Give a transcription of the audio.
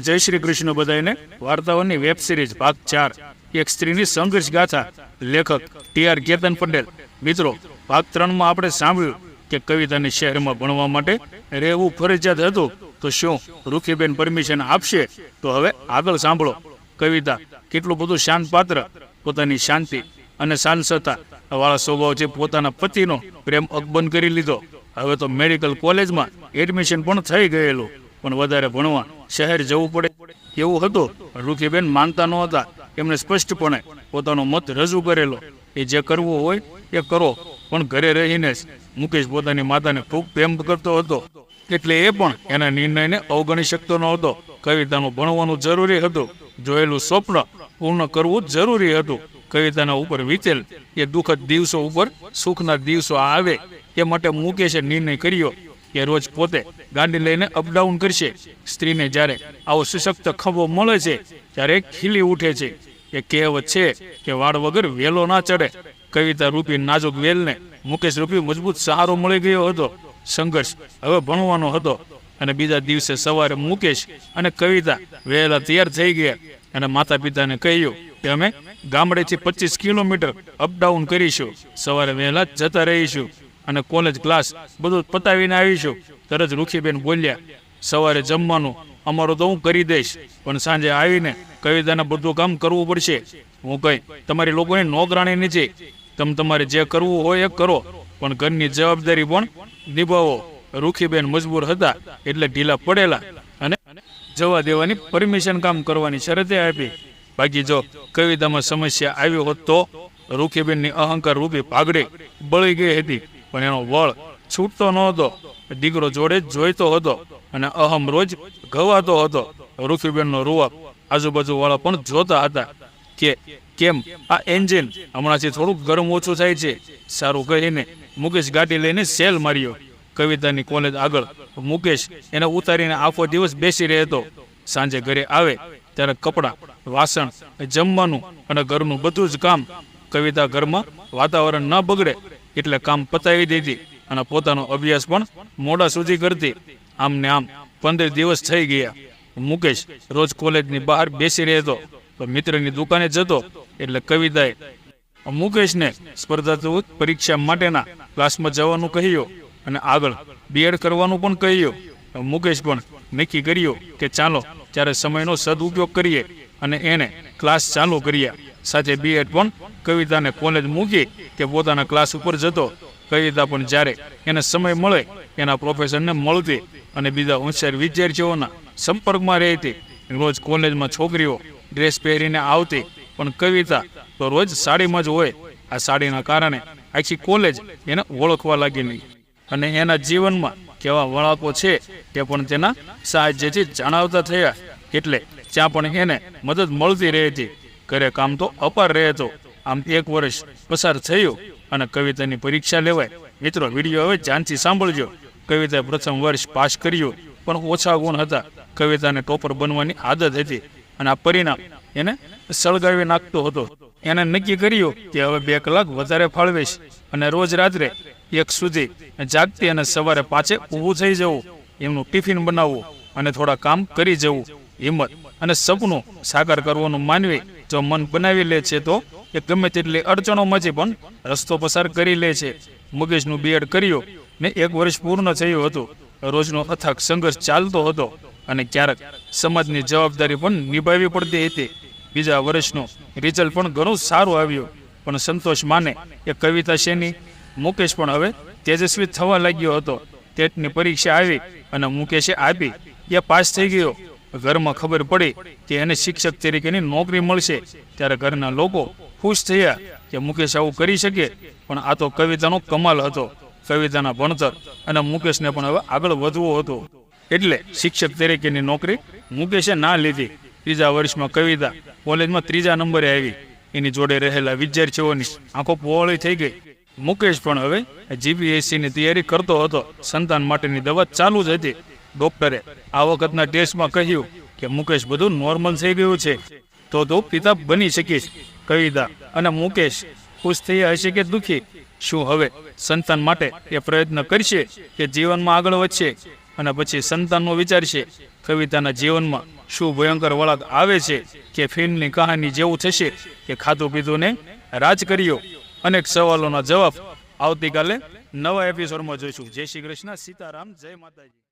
જય શ્રી કૃષ્ણ બધાને. વાર્તાઓની web series ભાગ 4, એક સ્ત્રીની સંઘર્ષ ગાથા, લેખક TR કેતન પટેલ. મિત્રો, ભાગ 3માં આપણે સાંભળ્યું કે કવિતાને શહેરમાં ભણવા માટે રહેવું ફરજિયાત હતું. તો શું રૂખીબેન પરમિશન આપશે? તો હવે આગળ સાંભળો. કવિતા કેટલું બધું શાંત પાત્ર, પોતાની શાંતિ અને શાંતતા વાળા સ્વભાવથી પોતાના પતિનો પ્રેમ અકબંધ કરી લીધો. હવે તો મેડિકલ કોલેજમાં એડમિશન પણ થઈ ગયેલું, પણ વધારે ભણવા શહેર જવું પડે એવું હતું. રૂખીબેન માનતા નહોતા. એમણે સ્પષ્ટપણે પોતાનો મત રજૂ કરેલો. એ જે કરવું હોય એ કરો, પણ ઘરે રહીને જ. મુકેશ પોતાની માતાને ખૂબ પ્રેમ કરતો હતો, એટલે એ પણ એના નિર્ણયને અવગણી શકતો નહોતો. કવિતાનું ભણવાનું જરૂરી હતું, જોયેલું સ્વપ્ન પૂર્ણ કરવું જરૂરી હતું. કવિતાના ઉપર વીતેલ એ દુઃખદ દિવસો ઉપર સુખના દિવસો આવે એ માટે મુકેશે નિર્ણય કર્યો કે રોજ પોતે ગાડી લઈને અપડાઉન કરશે. સ્ત્રીને જ્યારે આવો સશક્ત ખભો મળે છે ત્યારે ખીલી ઉઠે છે. એ કહેવત છે કે વાળ વગર વેલો ના ચડે. કવિતા રૂપી નાજુક વેલને મુકેશ રૂપી મજબૂત સહારો મળી ગયો હતો. સંઘર્ષ હવે ભણવાનો હતો, અને બીજા દિવસે સવારે મુકેશ અને કવિતા વહેલા તૈયાર થઈ ગયા અને માતા પિતાને કહ્યું કે અમે ગામડેથી 25 કિલોમીટર અપડાઉન કરીશું. સવારે વહેલા જતા રહીશું અને કોલેજ ક્લાસ બધું પતાવીને આવીશું. તરત રૂખીબેન બોલ્યા, સવારે જમવાનું અમારું તો હું કરી દઈશ, પણ સાંજે આવીને કવિતાને બધું કામ કરવું પડશે. હું કઈ તમારી લોકોની નોકરાણી નથી. તમે તમારે જે કરવું હોય એ કરો, પણ ઘરની જવાબદારી પણ નિભાવો. રૂખીબેન મજબૂર હતા એટલે ઢીલા પડેલા અને જવા દેવાની પરમિશન કામ કરવાની શરતે આપી. બાકી જો કવિતામાં સમસ્યા આવી હોત તો રૂખીબેનની અહંકાર રૂપી પાઘડી બળી ગઈ હતી, પણ એનો વળ છૂટતો નહોતો. દીકરો જોડે જ જોઈતો હતો અને અહમ રોજ ગવાતો હતો. રૂખીબેનનો રૂઆબ આજુબાજુ વાળા પણ જોતા હતા કે કેમ આ એન્જિન હમણાંથી થોડુંક ગરમ ઓછું થાય છે. સારું કહીને મુકેશ ગાડી લઈને સેલ માર્યો. કવિતાની કોલેજ આગળ મુકેશ એને ઉતારીને આખો દિવસ બેસી રહેતો. સાંજે ઘરે આવે ત્યારે કપડાં, વાસણ, જમવાનું અને ઘરનું બધું જ કામ. કવિતા ઘરમાં વાતાવરણ ન બગડે એટલે કામ પતાવી દેતી અને પોતાનો અભ્યાસ પણ મોડા સુધી કરતી. આમ ને આમ 15 દિવસ થઈ ગયા. મુકેશ રોજ કોલેજની બહાર બેસી રહેતો, તો મિત્રની દુકાને જતો. એટલે કવિતાએ મુકેશને સ્પર્ધાત્મક પરીક્ષા માટેના ક્લાસમાં જવાનું કહ્યું અને આગળ BEd કરવાનું પણ કહ્યું. મુકેશ પણ નક્કી કર્યું કે ચાલો ત્યારે સમયનો સદુપયોગ કરીએ, અને એને ક્લાસ ચાલુ કર્યા. સાથે BEd પણ કવિતાને કોલેજ મૂકી કે પોતાના ક્લાસ ઉપર જતો. કવિતા પણ જ્યારે એને સમય મળે એના પ્રોફેસરને મળતી અને બીજા હોશિયાર વિદ્યાર્થીઓના સંપર્કમાં રહેતી. રોજ કોલેજમાં છોકરીઓ ડ્રેસ પહેરીને આવતી, પણ કવિતા તો રોજ સાડીમાં જ હોય. આ સાડીના કારણે આખી કોલેજ એને ઓળખવા લાગી, અને એના જીવનમાં કેવા વળાંકો છે તે પણ તેના સાહાଯ୍યથી જણાવતા થયા. એટલે ત્યાં પણ એને મદદ મળતી રહેતી. ઘરે કામ તો અપાર રહેતો. આમ 1 વર્ષ પસાર થયું અને કવિતાની પરીક્ષા લેવાય. મિત્રો, વિડીયો હવે ધ્યાનથી સાંભળજો. કવિતાએ પ્રથમ વર્ષ પાસ કર્યું, પણ ઓછા ગુણ હતા. કવિતાને ટોપર બનવાની આદત હતી અને આ પરિણામ એને સળગાવી નાખતો હતો. એને નક્કી કર્યું કે હવે 2 કલાક વધારે ફાળવીશ અને રોજ રાત્રે 1 સુધી જાગતી અને સવારે 5 ઊભું થઈ જવું. એમનું ટિફિન બનાવવું અને થોડા કામ કરી જવું. હિંમત અને સપનું સાકાર કરવાનું માનવી જો મન બનાવી લે છે તો એ ગમે તેટલી અડચણોમાંથી પણ રસ્તો પસાર કરી લે છે. મુકેશનું BEd કર્યું ને 1 વર્ષ પૂર્ણ થયું હતું. રોજનો અથાગ સંઘર્ષ ચાલતો હતો અને ક્યારેક સમાજની જવાબદારી પણ નિભાવવી પડતી હતી. બીજા વર્ષનું રિઝલ્ટ પણ ઘણું સારું આવ્યું, પણ સંતોષ માને એ કવિતા શેની. મુકેશ પણ હવે તેજસ્વી થવા લાગ્યો હતો. ટેટની પરીક્ષા આવી અને મુકેશે આપી. એ પાસ થઈ ગયો. ઘરમાં ખબર પડી કે એને શિક્ષક તરીકેની નોકરી મળશે ત્યારે ઘરના લોકો ખુશ થયા કે મુકેશ આવું કરી શકે. પણ આ તો કવિતાનો કમાલ હતો. કવિતાના ભણતર અને મુકેશને પણ હવે આગળ વધવું હતું, એટલે શિક્ષક તરીકેની નોકરી મુકેશે ના લીધી. 3જા વર્ષમાં કવિતા કોલેજમાં 3જા નંબરે આવી. એની જોડે રહેલા વિદ્યાર્થીઓની આંખો પહોળી થઈ ગઈ. મુકેશ પણ હવે GPSCની તૈયારી કરતો હતો. સંતાન માટેની દવા ચાલુ જ હતી. ડોક્ટરે આ વખતના ટેસ્ટમાં કહ્યું કે મુકેશ બધું નોર્મલ થઈ ગયું છે, તો પિતા બની શકીશ. કવિતા અને મુકેશ ખુશ થયા હશે કે દુઃખી? શું હવે સંતાન માટે એ પ્રયત્ન કરશે કે જીવનમાં આગળ વધશે? અને પછી સંતાનનો વિચારશે કવિતાના જીવનમાં શું ભયંકર વળાંક આવે છે કે ફિલ્મની કહાની જેવું થશે કે ખાતું પીધું ને રાજ કર્યો. અનેક સવાલોના જવાબ આવતીકાલે નવા એપિસોડમાં જોઈશું. જય શ્રી કૃષ્ણ, સીતારામ, જય માતાજી.